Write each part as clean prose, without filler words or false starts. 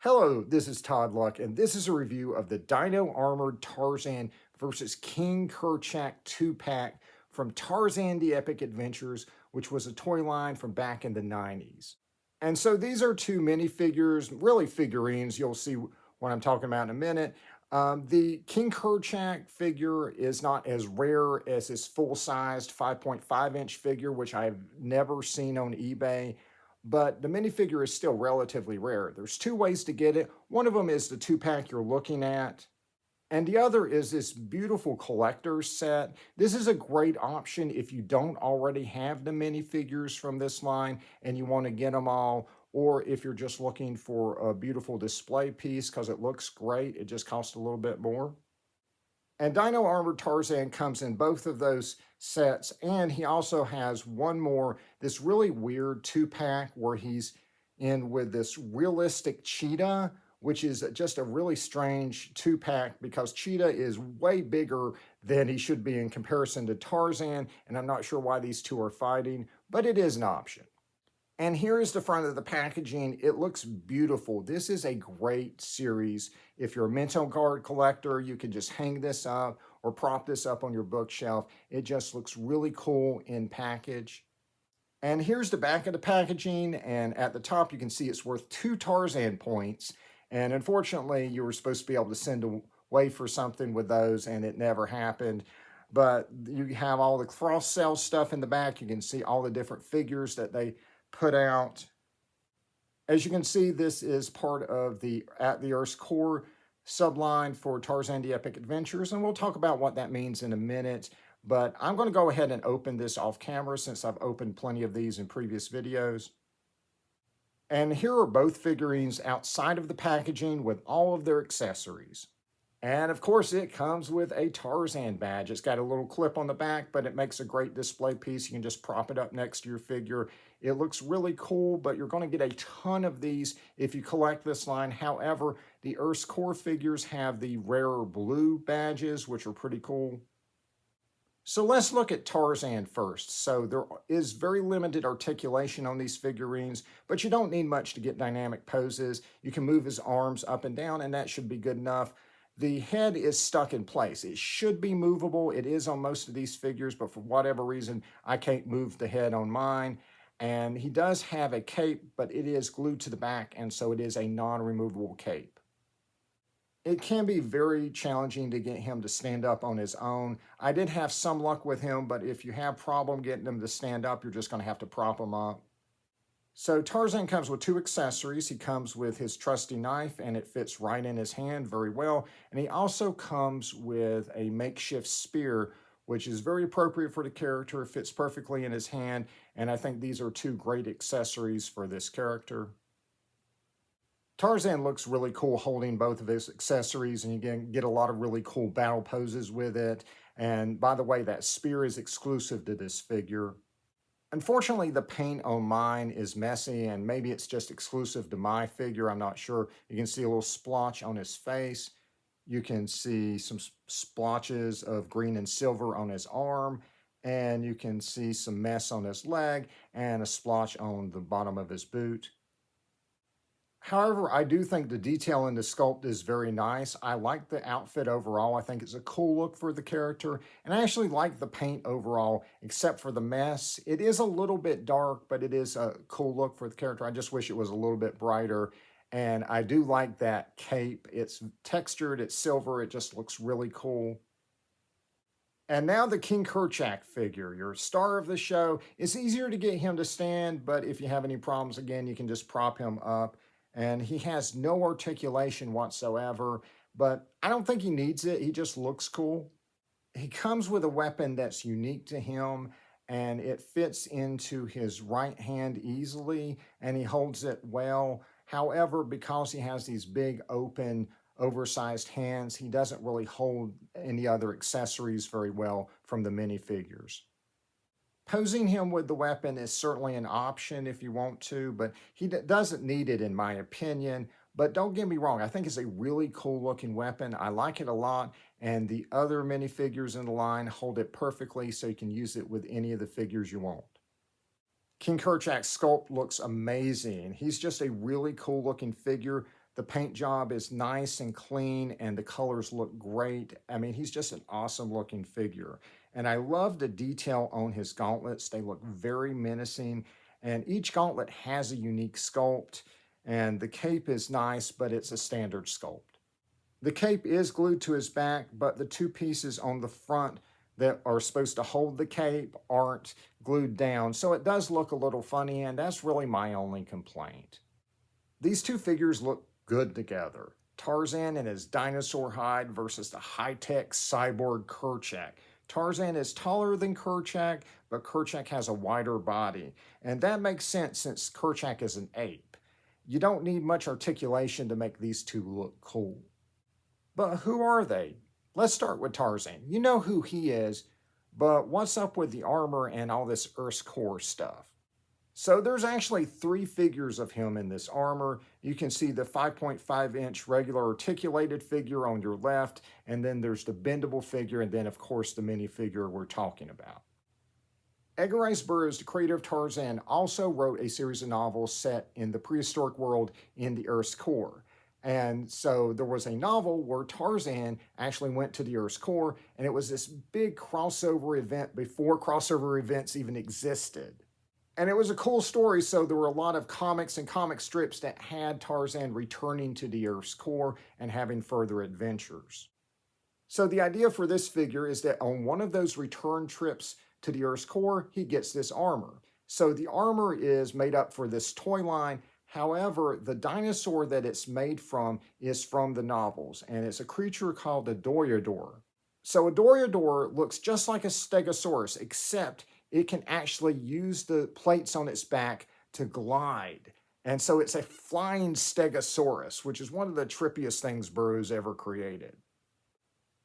Hello, this is Todd Luck, and this is a review of the Dino Armored Tarzan versus King Kerchak 2-pack from Tarzan the Epic Adventures, which was a toy line from back in the 90s. And so these are two minifigures, really figurines. You'll see what I'm talking about in a minute. The King Kerchak figure is not as rare as his full-sized 5.5-inch figure, which I've never seen on eBay, but the minifigure is still relatively rare. There's two ways to get it. One of them is the 2-pack you're looking at, and the other is this beautiful collector's set. This is a great option if you don't already have the minifigures from this line and you want to get them all, or if you're just looking for a beautiful display piece because it looks great. It just costs a little bit more. And Dino Armored Tarzan comes in both of those sets, and he also has one more, this really weird 2-pack where he's in with this realistic cheetah, which is just a really strange 2-pack because cheetah is way bigger than he should be in comparison to Tarzan, and I'm not sure why these two are fighting, but it is an option. And here is the front of the packaging. It looks beautiful. This is a great series. If you're a Mental Guard collector, you can just hang this up or prop this up on your bookshelf. It just looks really cool in package. And here's the back of the packaging. And at the top, you can see it's worth 2 Tarzan points. And unfortunately, you were supposed to be able to send away for something with those, and it never happened. But you have all the cross-sell stuff in the back. You can see all the different figures that they put out. As you can see, this is part of the At the Earth's Core subline for Tarzan the Epic Adventures, and we'll talk about what that means in a minute. But I'm going to go ahead and open this off camera since I've opened plenty of these in previous videos. And here are both figurines outside of the packaging with all of their accessories. And of course, it comes with a Tarzan badge. It's got a little clip on the back, but it makes a great display piece. You can just prop it up next to your figure. It looks really cool, but you're going to get a ton of these if you collect this line. However, the Earth's Core figures have the rarer blue badges, which are pretty cool. So let's look at Tarzan first. So there is very limited articulation on these figurines, but you don't need much to get dynamic poses. You can move his arms up and down, and that should be good enough. The head is stuck in place. It should be movable. It is on most of these figures, but for whatever reason, I can't move the head on mine. And he does have a cape, but it is glued to the back, and so it is a non-removable cape. It can be very challenging to get him to stand up on his own. I did have some luck with him, but if you have problem getting him to stand up, you're just going to have to prop him up. So Tarzan comes with 2 accessories. He comes with his trusty knife, and it fits right in his hand very well. And he also comes with a makeshift spear, which is very appropriate for the character. It fits perfectly in his hand, and I think these are 2 great accessories for this character. Tarzan looks really cool holding both of his accessories, and you can get a lot of really cool battle poses with it. And by the way, that spear is exclusive to this figure. Unfortunately, the paint on mine is messy, and maybe it's just exclusive to my figure. I'm not sure. You can see a little splotch on his face. You can see some splotches of green and silver on his arm, and you can see some mess on his leg and a splotch on the bottom of his boot. However, I do think the detail in the sculpt is very nice. I like the outfit overall. I think it's a cool look for the character, and I actually like the paint overall, except for the mess. It is a little bit dark, but it is a cool look for the character. I just wish it was a little bit brighter, and I do like that cape. It's textured, it's silver, it just looks really cool. And now the King Kerchak figure, your star of the show. It's easier to get him to stand, but if you have any problems, again, you can just prop him up. And he has no articulation whatsoever, but I don't think he needs it. He just looks cool. He comes with a weapon that's unique to him, and it fits into his right hand easily, and he holds it well. However, because he has these big, open, oversized hands, he doesn't really hold any other accessories very well from the minifigures. Posing him with the weapon is certainly an option if you want to, but he doesn't need it in my opinion. But don't get me wrong, I think it's a really cool looking weapon. I like it a lot, and the other minifigures in the line hold it perfectly so you can use it with any of the figures you want. King Kerchak's sculpt looks amazing. He's just a really cool looking figure. The paint job is nice and clean and the colors look great. I mean, he's just an awesome looking figure. And I love the detail on his gauntlets. They look very menacing and each gauntlet has a unique sculpt and the cape is nice, but it's a standard sculpt. The cape is glued to his back, but the two pieces on the front that are supposed to hold the cape aren't glued down, so it does look a little funny, and that's really my only complaint. These two figures look good together. Tarzan in his dinosaur hide versus the high-tech cyborg Kerchak. Tarzan is taller than Kerchak, but Kerchak has a wider body, and that makes sense since Kerchak is an ape. You don't need much articulation to make these two look cool. But who are they? Let's start with Tarzan. You know who he is, but what's up with the armor and all this Earth's core stuff? So there's actually 3 figures of him in this armor. You can see the 5.5-inch regular articulated figure on your left, and then there's the bendable figure, and then of course the minifigure we're talking about. Edgar Rice Burroughs, the creator of Tarzan, also wrote a series of novels set in the prehistoric world in the Earth's core. And so there was a novel where Tarzan actually went to the Earth's core, and it was this big crossover event before crossover events even existed. And it was a cool story, so there were a lot of comics and comic strips that had Tarzan returning to the Earth's core and having further adventures. So the idea for this figure is that on one of those return trips to the Earth's core, he gets this armor. So the armor is made up for this toy line. However, the dinosaur that it's made from is from the novels, and it's a creature called a Doryador. So a Doryador looks just like a Stegosaurus, except it can actually use the plates on its back to glide. And so it's a flying Stegosaurus, which is one of the trippiest things Burroughs ever created.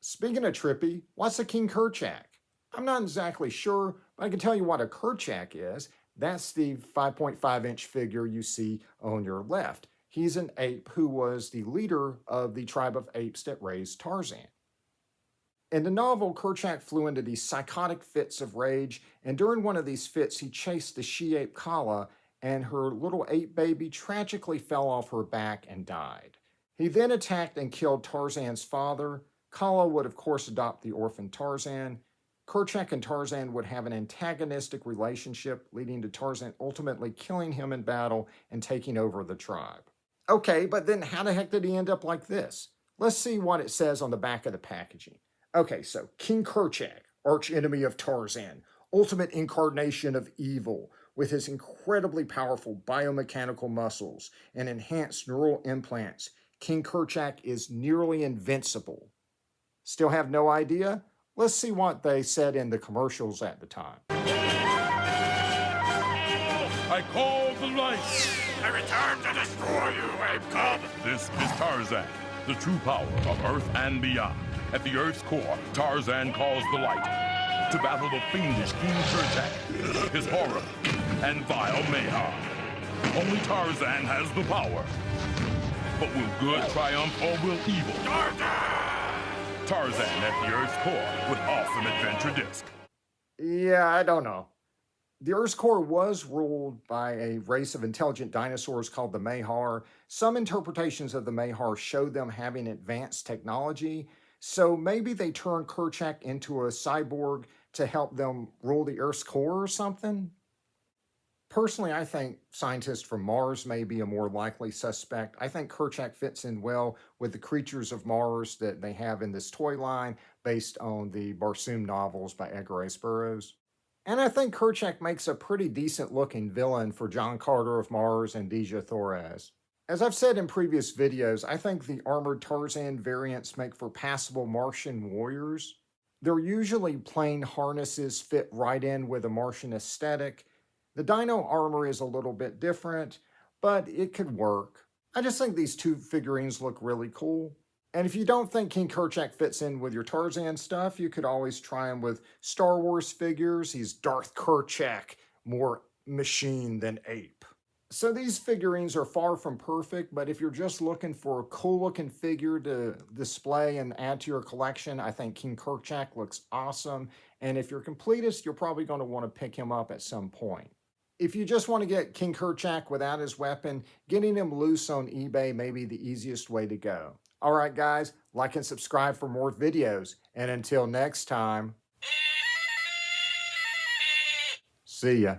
Speaking of trippy, what's a King Kerchak? I'm not exactly sure, but I can tell you what a Kerchak is. That's the 5.5-inch figure you see on your left. He's an ape who was the leader of the tribe of apes that raised Tarzan. In the novel, Kerchak flew into these psychotic fits of rage, and during one of these fits, he chased the she-ape Kala, and her little ape baby tragically fell off her back and died. He then attacked and killed Tarzan's father. Kala would, of course, adopt the orphan Tarzan. Kerchak and Tarzan would have an antagonistic relationship, leading to Tarzan ultimately killing him in battle and taking over the tribe. Okay, but then how the heck did he end up like this? Let's see what it says on the back of the packaging. Okay, so King Kerchak, archenemy of Tarzan, ultimate incarnation of evil, with his incredibly powerful biomechanical muscles and enhanced neural implants, King Kerchak is nearly invincible. Still have no idea? Let's see what they said in the commercials at the time. I call the light. I return to destroy you, ape cub. This is Tarzan, the true power of Earth and beyond. At the Earth's core, Tarzan calls the light to battle the fiendish King Kerchak, his horror, and vile mayhem. Only Tarzan has the power. But will good triumph or will evil? Tarzan at the Earth's core with awesome adventure disc. Yeah, I don't know. The Earth's core was ruled by a race of intelligent dinosaurs called the Mahar. Some interpretations of the Mahar show them having advanced technology, so maybe they turned Kerchak into a cyborg to help them rule the Earth's core or something? Personally, I think scientists from Mars may be a more likely suspect. I think Kerchak fits in well with the creatures of Mars that they have in this toy line based on the Barsoom novels by Edgar Rice Burroughs. And I think Kerchak makes a pretty decent looking villain for John Carter of Mars and Dejah Thoraz. As I've said in previous videos, I think the Armored Tarzan variants make for passable Martian warriors. They're usually plain harnesses fit right in with a Martian aesthetic. The Dino armor is a little bit different, but it could work. I just think these two figurines look really cool. And if you don't think King Kerchak fits in with your Tarzan stuff, you could always try him with Star Wars figures. He's Darth Kerchak, more machine than ape. So these figurines are far from perfect, but if you're just looking for a cool looking figure to display and add to your collection, I think King Kerchak looks awesome. And if you're completist, you're probably going to want to pick him up at some point. If you just want to get King Kerchak without his weapon, getting him loose on eBay may be the easiest way to go. All right, guys, like and subscribe for more videos. And until next time, see ya.